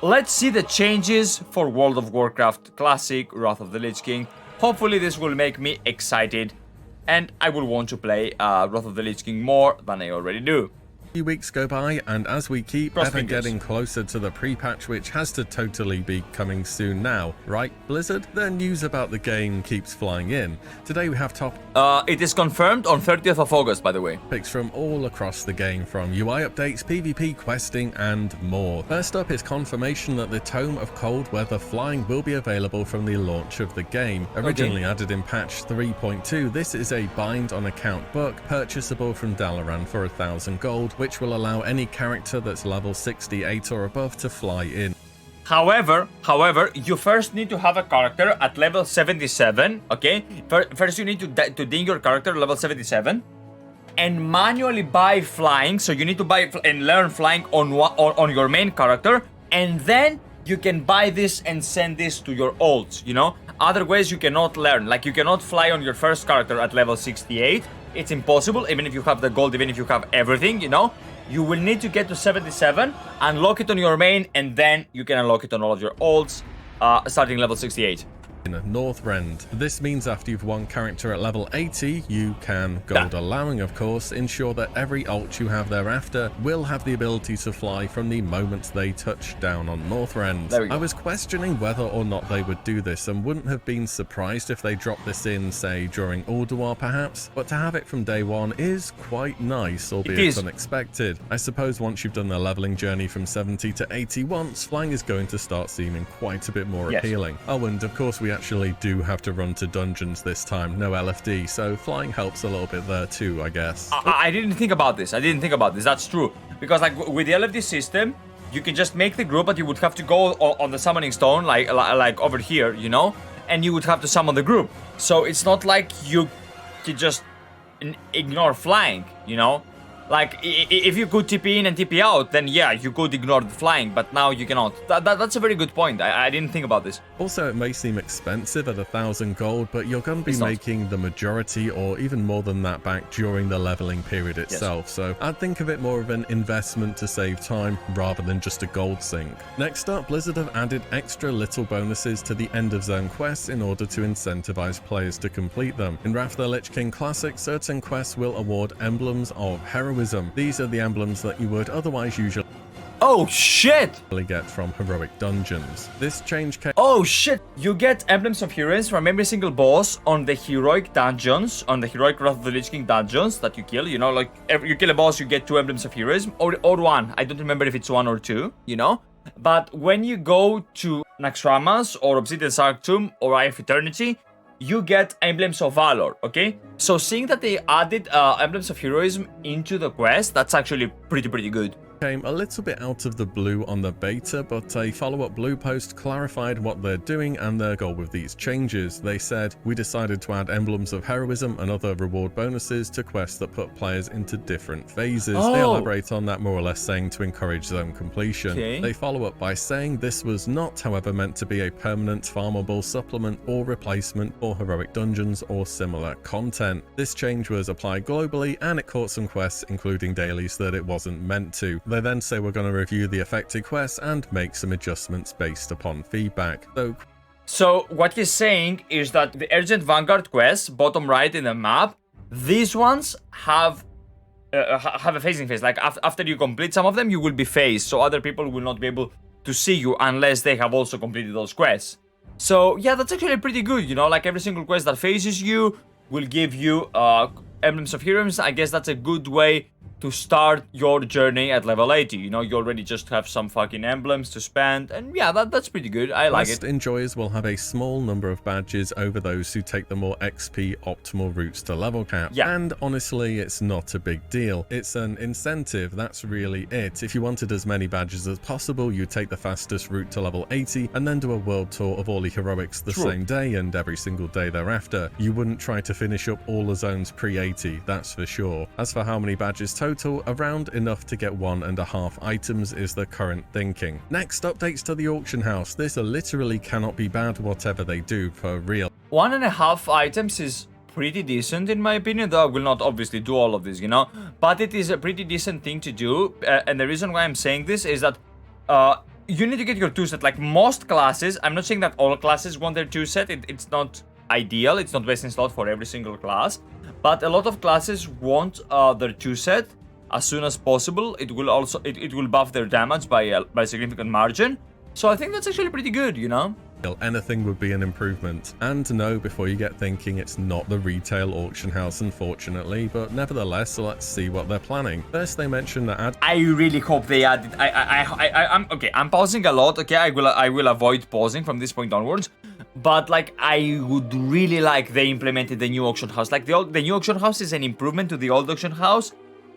let's see the changes for World of Warcraft Classic, Wrath of the Lich King. Hopefully this will make me excited, and I will want to play Wrath of the Lich King more than I already do. Few weeks go by, and as we keep Cross ever fingers. getting closer to the pre-patch, which has to totally be coming soon now, right, Blizzard? The news about the game keeps flying in. Today we have It is confirmed on 30th of August, by the way. topics from all across the game, from UI updates, PvP questing, and more. First up is confirmation that the Tome of Cold Weather Flying will be available from the launch of the game. Originally added in patch 3.2, this is a bind on account book purchasable from Dalaran for 1,000 gold, which will allow any character that's level 68 or above to fly in. However, you first need to have a character at level 77, okay? First you need to ding your character level 77 and manually buy flying, so you need to buy and learn flying on your main character, and then you can buy this and send this to your ults, you know? Otherwise you cannot learn, like you cannot fly on your first character at level 68. It's impossible, even if you have the gold, even if you have everything, you know? You will need to get to 77, unlock it on your main, and then you can unlock it on all of your ults, starting level 68. Northrend. This means after you've won character at level 80, you can, gold allowing of course, ensure that every ult you have thereafter will have the ability to fly from the moment they touch down on Northrend. There we go. I was questioning whether or not they would do this and wouldn't have been surprised if they dropped this in, say, during Ulduar perhaps, but to have it from day one is quite nice, albeit unexpected. I suppose once you've done the leveling journey from 70 to 80 once, flying is going to start seeming quite a bit more appealing. Oh, and of course we actually do have to run to dungeons this time, no LFD, so flying helps a little bit there too, I guess. I didn't think about this. That's true. Because like with the LFD system, you can just make the group, but you would have to go on the summoning stone, like over here, you know? And you would have to summon the group. So it's not like you can just ignore flying, you know? Like, if you could TP in and TP out, then yeah, you could ignore the flying, but now you cannot. That's a very good point. I didn't think about this. Also, it may seem expensive at 1,000 gold, but you're going to be making the majority or even more than that back during the leveling period itself. So I'd think of it more of an investment to save time rather than just a gold sink. Next up, Blizzard have added extra little bonuses to the end of zone quests in order to incentivize players to complete them. In Wrath of the Lich King Classic, certain quests will award emblems of heroism. These are the emblems that you would otherwise usually get from heroic dungeons. This change came You get emblems of heroes from every single boss on the heroic dungeons, on the heroic Wrath of the Lich King dungeons that you kill, you know, like you kill a boss, you get 2 emblems of heroism, or one. I don't remember if it's 1 or 2, you know? But when you go to Naxxramas or Obsidian Sanctum or Eye of Eternity, you get emblems of valor, okay? So seeing that they added emblems of heroism into the quest, that's actually pretty good. Came a little bit out of the blue on the beta, but a follow-up blue post clarified what they're doing and their goal with these changes. They said, "We decided to add emblems of heroism and other reward bonuses to quests that put players into different phases." They elaborate on that more or less, saying to encourage zone completion. They follow up by saying this was not, however, meant to be a permanent farmable supplement or replacement for heroic dungeons or similar content. This change was applied globally and it caught some quests, including dailies, that it wasn't meant to. They then say we're going to review the affected quests and make some adjustments based upon feedback. So what he's saying is that the Urgent Vanguard quests, bottom right in the map, these ones have a phasing phase. Like after you complete some of them, you will be phased, so other people will not be able to see you unless they have also completed those quests. So yeah, that's actually pretty good, you know, like every single quest that phases you will give you emblems of heroes. I guess that's a good way to start your journey at level 80. You know, you already just have some fucking emblems to spend, and yeah, that's pretty good. I like it. Enjoyers will have a small number of badges over those who take the more XP optimal routes to level cap. And honestly, it's not a big deal. It's an incentive, that's really it. If you wanted as many badges as possible, you'd take the fastest route to level 80 and then do a world tour of all the heroics the same day and every single day thereafter. You wouldn't try to finish up all the zones pre-80, that's for sure. As for how many badges total, around enough to get 1.5 items is the current thinking. Next, updates to the auction house. This literally cannot be bad, whatever they do, for real. 1.5 items is pretty decent in my opinion, though I will not obviously do all of this, you know, but it is a pretty decent thing to do, and the reason why I'm saying this is that you need to get your 2 set. Like most classes, I'm not saying that all classes want their 2 set. It's not ideal. It's not best in slot for every single class. But a lot of classes want their 2 set as soon as possible. It will also it will buff their damage by a significant margin. So I think that's actually pretty good, you know? Anything would be an improvement. And no, before you get thinking, it's not the retail auction house, unfortunately, but nevertheless, let's see what they're planning. First, they mentioned that I really hope they added. I'm okay. I'm pausing a lot. Okay, I will avoid pausing from this point onwards. But like, I would really like they implemented the new auction house. Like the new auction house is an improvement to the old auction house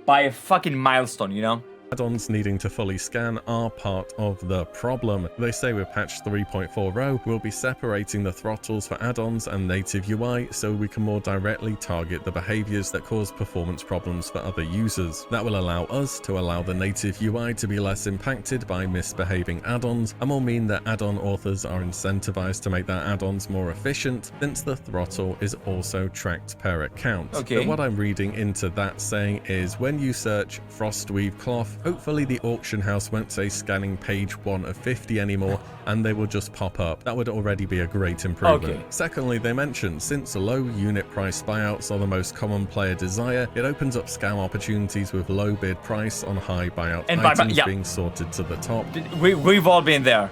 by a fucking milestone, you know? add-ons needing to fully scan are part of the problem. They say with patch 3.40, we'll be separating the throttles for add-ons and native UI so we can more directly target the behaviors that cause performance problems for other users. That will allow us to allow the native UI to be less impacted by misbehaving add-ons, and will mean that add-on authors are incentivized to make their add-ons more efficient, since the throttle is also tracked per account. Okay. But what I'm reading into that saying is when you search Frostweave cloth, hopefully the auction house won't say scanning page 1 of 50 anymore, and they will just pop up. That would already be a great improvement. Okay. Secondly, they mentioned since low unit price buyouts are the most common player desire, it opens up scam opportunities with low bid price on high buyout And items yeah. being sorted to the top. We've all been there,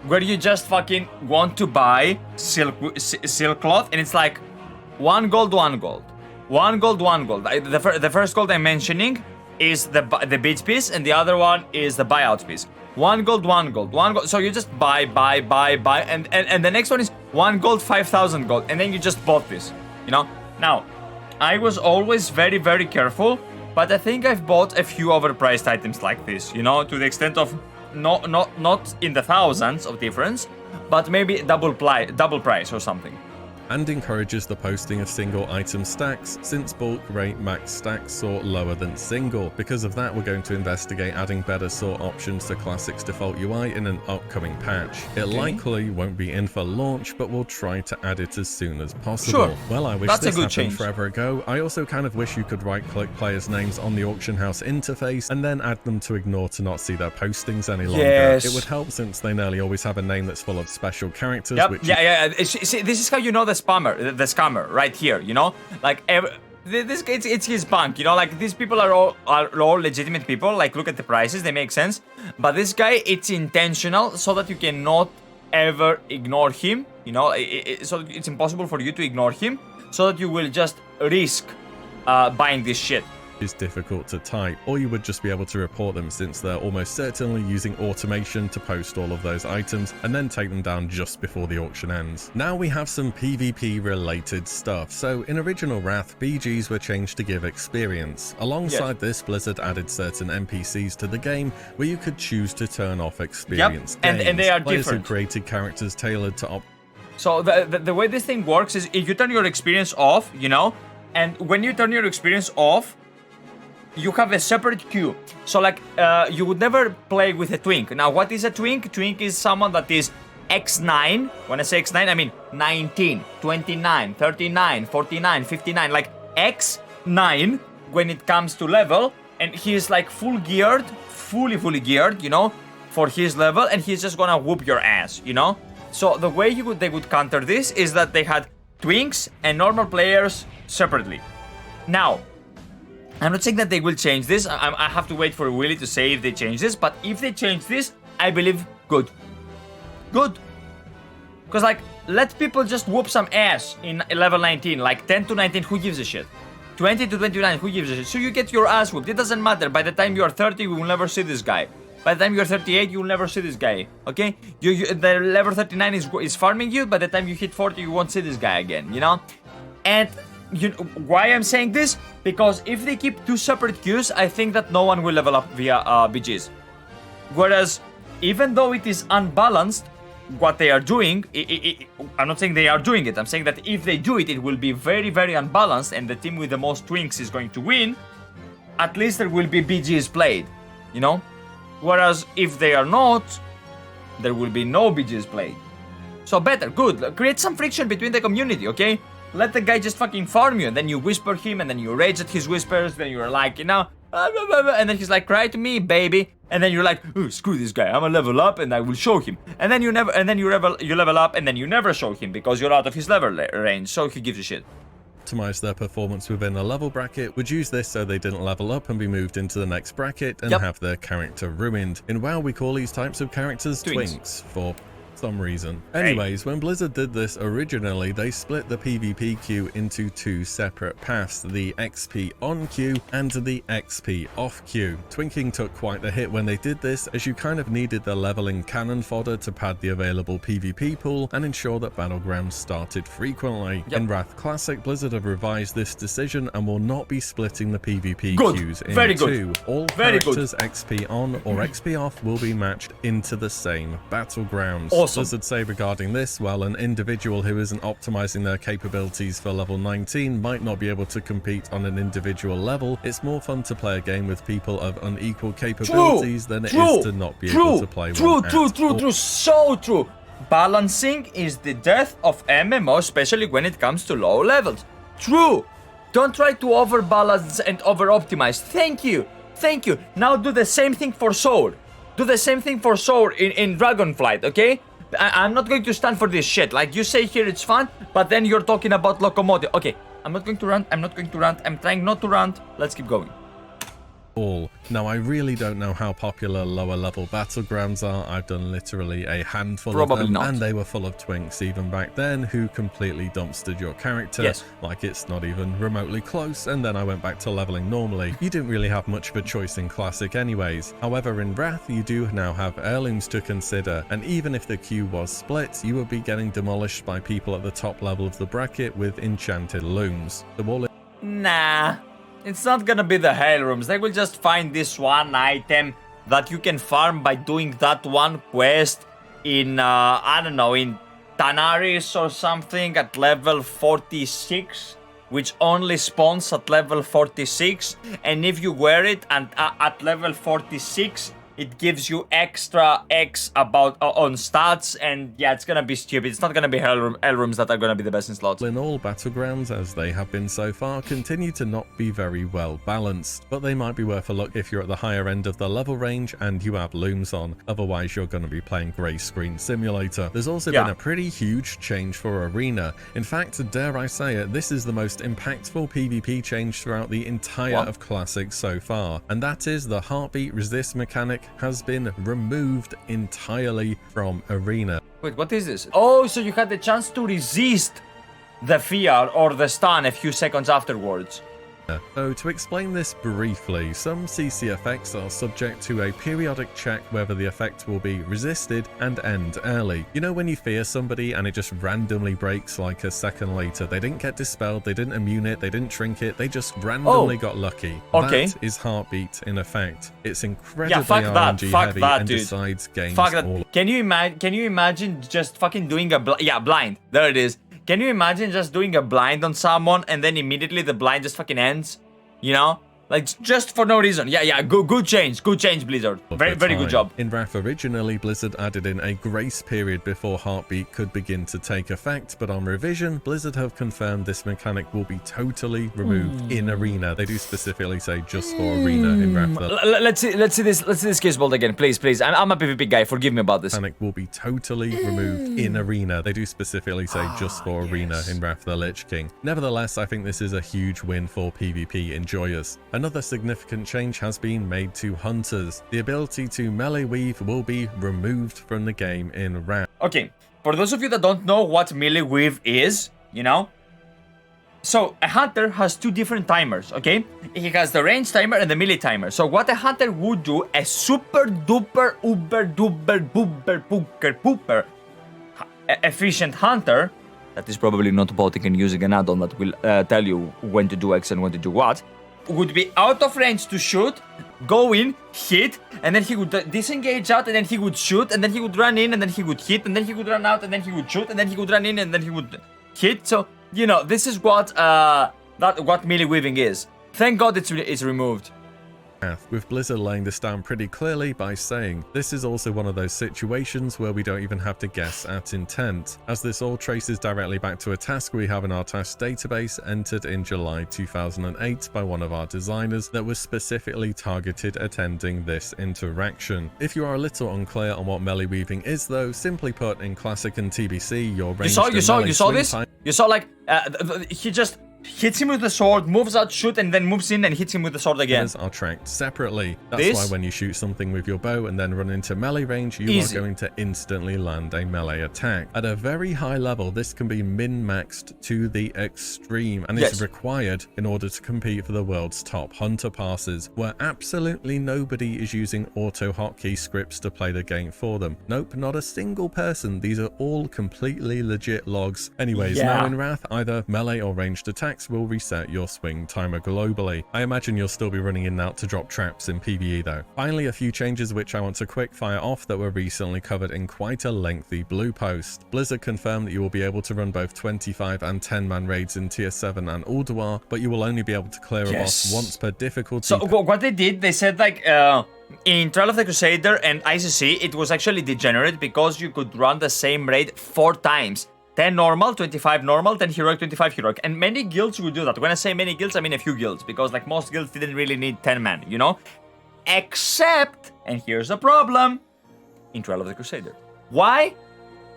where you just fucking want to buy silk cloth, and it's like 1 gold, 1 gold, 1 gold, 1 gold. The first gold I'm mentioning is the bid piece, and the other one is the buyout piece. 1 gold, 1 gold, 1 gold. So you just buy, and the next one is 1 gold, 5,000 gold, and then you just bought this. You know. Now, I was always very, very careful, but I think I've bought a few overpriced items like this. You know, to the extent of not in the thousands of difference, but maybe double price or something. And encourages the posting of single item stacks, since bulk rate max stacks sort lower than single. Because of that, we're going to investigate adding better sort options to Classic's default UI in an upcoming patch. It likely won't be in for launch, but we'll try to add it as soon as possible. Sure. Well, I wish That's this a good happened change. forever ago. I also kind of wish you could right-click players' names on the auction house interface and then add them to ignore to not see their postings any longer. Yes. It would help since they nearly always have a name that's full of special characters, Yep. which Yeah. See, this is how you know the scammer right here. You know, like this it's his bank. You know, like these people are all legitimate people. Like look at the prices, they make sense. But this guy, it's intentional so that you cannot ever ignore him. You know, so it's impossible for you to ignore him, so that you will just risk buying this shit. is difficult to type, or you would just be able to report them since they're almost certainly using automation to post all of those items and then take them down just before the auction ends. Now we have some PvP related stuff. So in original Wrath, BGs were changed to give experience. Alongside this, Blizzard added certain NPCs to the game where you could choose to turn off experience gains. And they are Players different. have created characters tailored to So the way this thing works is if you turn your experience off, you know, and when you turn your experience off, you have a separate queue. So like you would never play with a twink. Now what is a twink? Twink is someone that is X9. When I say X9, I mean 19, 29, 39, 49, 59. Like X9 when it comes to level, and he is like fully fully geared, you know, for his level, and he's just gonna whoop your ass, you know. So the way they would counter this is that they had twinks and normal players separately. Now, I'm not saying that they will change this. I have to wait for WillE to say if they change this. But if they change this, I believe good. Good. Because, like, let people just whoop some ass in level 19. Like, 10 to 19, who gives a shit? 20 to 29, who gives a shit? So you get your ass whooped. It doesn't matter. By the time you are 30, you will never see this guy. By the time you're 38, you will never see this guy. Okay? The level 39 is farming you. By the time you hit 40, you won't see this guy again. You know? And you know why I'm saying this? Because if they keep two separate queues, I think that no one will level up via BGs. Whereas, even though it is unbalanced, what they are doing, I'm not saying they are doing it. I'm saying that if they do it, it will be very, very unbalanced, and the team with the most twinks is going to win. At least there will be BGs played, you know? Whereas if they are not, there will be no BGs played. So better, good. Create some friction between the community, okay? Let the guy just fucking farm you, and then you whisper him, and then you rage at his whispers, then you're like, you know, And then he's like, cry to me, baby. And then you're like, oh, screw this guy, I'm gonna level up and I will show him. And then you level up and then you never show him because you're out of his level range, so he gives a shit. Optimize their performance within a level bracket would use this so they didn't level up and be moved into the next bracket and have their character ruined. In WoW, we call these types of characters twinks for some reason. Anyways, when Blizzard did this originally, they split the PvP queue into two separate paths, the XP on queue and the XP off queue. Twinking took quite the hit when they did this, as you kind of needed the leveling cannon fodder to pad the available PvP pool and ensure that Battlegrounds started frequently. In Wrath Classic, Blizzard have revised this decision and will not be splitting the PvP queues into two. All characters XP on or XP off will be matched into the same Battlegrounds. Blizzard say regarding this, while an individual who isn't optimizing their capabilities for level 19 might not be able to compete on an individual level, it's more fun to play a game with people of unequal capabilities than it is to not be able to play one at all. So true. Balancing is the death of MMO, especially when it comes to low levels. True. Don't try to overbalance and over-optimize. Thank you. Now do the same thing for Soul. Do the same thing for Soul in Dragonflight, okay? I'm not going to stand for this shit. Like, you say here it's fun, but then you're talking about locomotive. Okay, I'm not going to rant. I'm trying not to rant. Let's keep going. Now, I really don't know how popular lower level battlegrounds are. I've done literally a handful of them, and they were full of twinks even back then who completely dumpstered your character like it's not even remotely close, and then I went back to leveling normally. You didn't really have much of a choice in Classic anyways. However, in Wrath, you do now have heirlooms to consider, and even if the queue was split, you would be getting demolished by people at the top level of the bracket with enchanted looms. The wall. Nah. It's not gonna be the heirlooms. They will just find this one item that you can farm by doing that one quest in, I don't know, in Tanaris or something at level 46, which only spawns at level 46. And if you wear it and at level 46, it gives you extra X about on stats, and yeah, it's gonna be stupid. It's not gonna be heirlooms that are gonna be the best in slots. In all battlegrounds, as they have been so far, continue to not be very well balanced, but they might be worth a look if you're at the higher end of the level range and you have looms on. Otherwise, you're gonna be playing Grey Screen Simulator. There's also been a pretty huge change for Arena. In fact, dare I say it, this is the most impactful PvP change throughout the entire of Classic so far, and that is the heartbeat resist mechanic has been removed entirely from Arena. Wait, what is this? Oh, so you had the chance to resist the fear or the stun a few seconds afterwards. So to explain this briefly, some CC effects are subject to a periodic check whether the effect will be resisted and end early. You know when you fear somebody and it just randomly breaks like a second later? They didn't get dispelled, they didn't immune it, they didn't shrink it, they just randomly got lucky. Okay. That is heartbeat in effect. It's incredibly RNG heavy and decides games all. Can you imagine just fucking doing a blind? There it is. Can you imagine just doing a blind on someone and then immediately the blind just fucking ends? You know? Like, just for no reason. Yeah, good change, Blizzard. Very good job. In Wrath originally, Blizzard added in a grace period before Heartbeat could begin to take effect, but on revision, Blizzard have confirmed this mechanic will be totally removed in Arena. They do specifically say just for Arena in Wrath. Let's see this case bolt again, please. I'm a PvP guy, forgive me about this. Mechanic will be totally removed in Arena. They do specifically say just for Arena in Wrath the Lich King. Nevertheless, I think this is a huge win for PvP enjoyers. Another significant change has been made to Hunters. The ability to melee weave will be removed from the game in Wrath. Okay, for those of you that don't know what melee weave is, you know, so a Hunter has two different timers, okay? He has the range timer and the melee timer. So what a Hunter would do, a super duper uber duper booper pooker pooper efficient Hunter, that is probably not botting and using an add-on that will tell you when to do X and when to do what, would be out of range to shoot, go in, hit, and then he would disengage out, and then he would shoot, and then he would run in, and then he would hit, and then he would run out, and then he would shoot, and then he would run in, and then he would hit. So, you know, this is what what melee weaving is. Thank God it's removed. with Blizzard laying this down pretty clearly by saying, this is also one of those situations where we don't even have to guess at intent, as this all traces directly back to a task we have in our task database entered in July 2008 by one of our designers that was specifically targeted attending this interaction. If you are a little unclear on what melee weaving is though, simply put, in Classic and TBC, your range you saw this? You saw like, he just hits him with the sword, moves out, shoot, and then moves in and hits him with the sword again. Are tracked separately. That's why when you shoot something with your bow and then run into melee range, you are going to instantly land a melee attack. At a very high level, this can be min-maxed to the extreme, and is required in order to compete for the world's top hunter passes, where absolutely nobody is using auto hotkey scripts to play the game for them. Nope, not a single person. These are all completely legit logs. Anyways, now in Wrath, either melee or ranged attacks will reset your swing timer globally. I imagine you'll still be running in and out to drop traps in PvE though. Finally, a few changes which I want to quick fire off that were recently covered in quite a lengthy blue post. Blizzard confirmed that you will be able to run both 25 and 10-man raids in tier 7 and Ulduar, but you will only be able to clear a boss once per difficulty. So what they did, they said like in Trial of the Crusader and ICC, it was actually degenerate because you could run the same raid 4 times. 10 normal, 25 normal, 10 heroic, 25 heroic. And many guilds would do that. When I say many guilds, I mean a few guilds. Because like most guilds didn't really need 10 man, you know? Except, and here's the problem, in Trial of the Crusader. Why?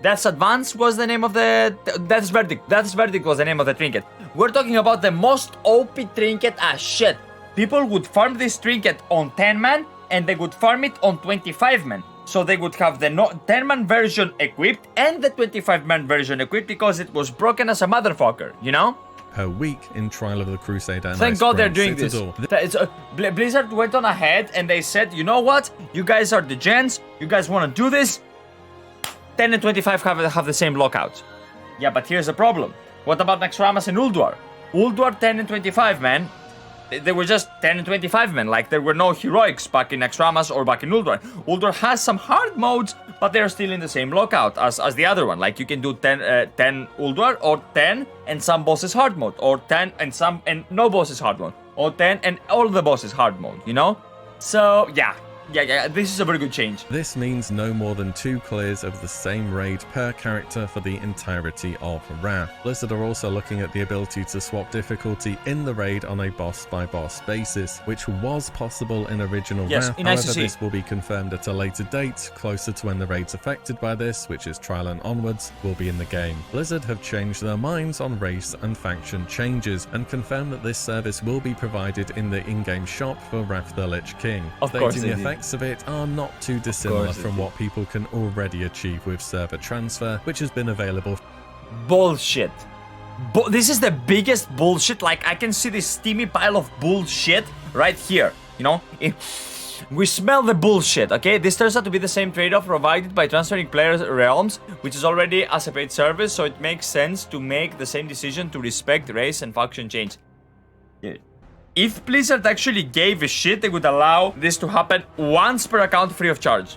Death's Advance was the name of the... Death's Verdict. Death's Verdict was the name of the trinket. We're talking about the most OP trinket as shit. People would farm this trinket on 10 man, and they would farm it on 25 men. So they would have the 10-man version equipped and the 25-man version equipped because it was broken as a motherfucker, you know? Per week in Trial of the Crusader. Thank God they're doing this. Blizzard went on ahead and they said, you know what? You guys are the gens. You guys want to do this? 10 and 25 have the same lockouts. Yeah, but here's the problem. What about Naxxramas and Ulduar? Ulduar 10 and 25, man. They were just 10 and 25 men, like there were no heroics back in Naxxramas or back in Ulduar. Ulduar has some hard modes, but they're still in the same lockout as the other one. Like you can do 10 Ulduar, or 10 and some bosses hard mode, or 10 and no bosses hard mode, or 10 and all the bosses hard mode, you know? So yeah, this is a very good change. This means no more than 2 clears of the same raid per character for the entirety of Wrath. Blizzard are also looking at the ability to swap difficulty in the raid on a boss-by-boss basis, which was possible in original Wrath. However, this will be confirmed at a later date, closer to when the raids affected by this, which is Trial and onwards, will be in the game. Blizzard have changed their minds on race and faction changes, and confirmed that this service will be provided in the in-game shop for Wrath the Lich King. Of course the effects of it are not too dissimilar from what people can already achieve with server transfer, which has been available. Bullshit. This is the biggest bullshit. Like, I can see this steamy pile of bullshit right here, you know? We smell the bullshit, okay? This turns out to be the same trade-off provided by transferring players' realms, which is already a separate service, so it makes sense to make the same decision to respect race and faction change. If Blizzard actually gave a shit, they would allow this to happen once per account free of charge.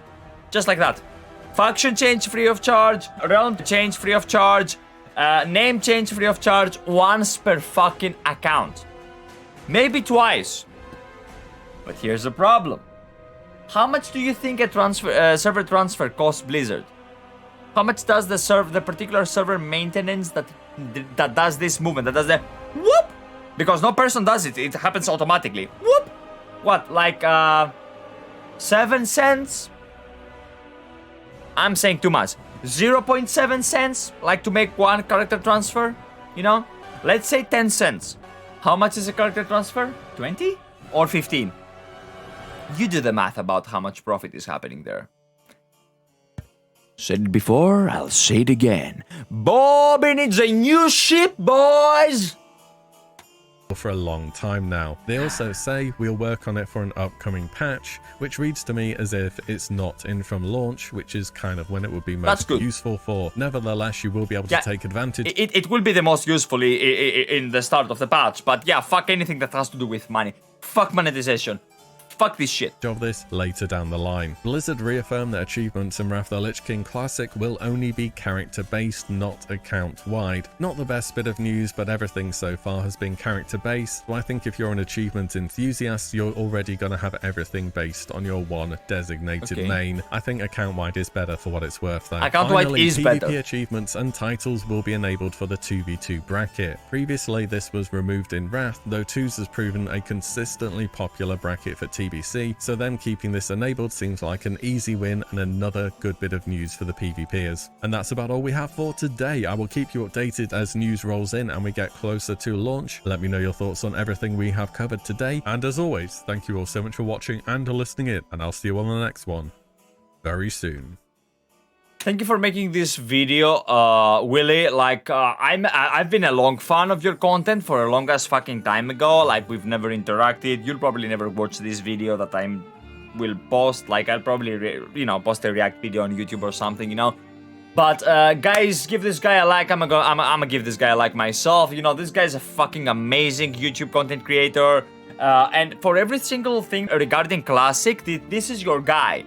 Just like that. Faction change free of charge, realm change free of charge, name change free of charge, once per fucking account. Maybe twice. But here's the problem. How much do you think a server transfer costs Blizzard? How much does the particular server maintenance that does this movement, that does the whoop? Because no person does it, it happens automatically. Whoop! What, like 7 cents? I'm saying too much. 0.7 cents, like to make one character transfer, you know? Let's say 10 cents. How much is a character transfer? 20 or 15? You do the math about how much profit is happening there. Said it before, I'll say it again. Bobby needs a new ship, boys! For a long time now. They also say we'll work on it for an upcoming patch, which reads to me as if it's not in from launch, which is kind of when it would be most useful for. Nevertheless, you will be able to take advantage. It will be the most useful in the start of the patch, but yeah, fuck anything that has to do with money. Fuck monetization. fuck this shit. Of this later down the line. Blizzard reaffirmed that achievements in Wrath of the Lich King Classic will only be character-based, not account-wide. Not the best bit of news, but everything so far has been character-based, so I think if you're an achievement enthusiast, you're already going to have everything based on your one designated main. I think account-wide is better for what it's worth though. Account-wide Finally, is PvP better. achievements and titles will be enabled for the 2v2 bracket. Previously, this was removed in Wrath, though 2s has proven a consistently popular bracket for TBC, so them keeping this enabled seems like an easy win and another good bit of news for the PvPers. And that's about all we have for today. I will keep you updated as news rolls in and we get closer to launch. Let me know your thoughts on everything we have covered today, and as always, thank you all so much for watching and listening in, and I'll see you on the next one very soon. Thank you for making this video, WillE. Like, I've been a long fan of your content for a long ass fucking time ago. Like, we've never interacted. You'll probably never watch this video that I will post. Like, I'll probably, post a react video on YouTube or something, But, guys, give this guy a like. I'm gonna give this guy a like myself. This guy's a fucking amazing YouTube content creator. And for every single thing regarding Classic, this is your guy.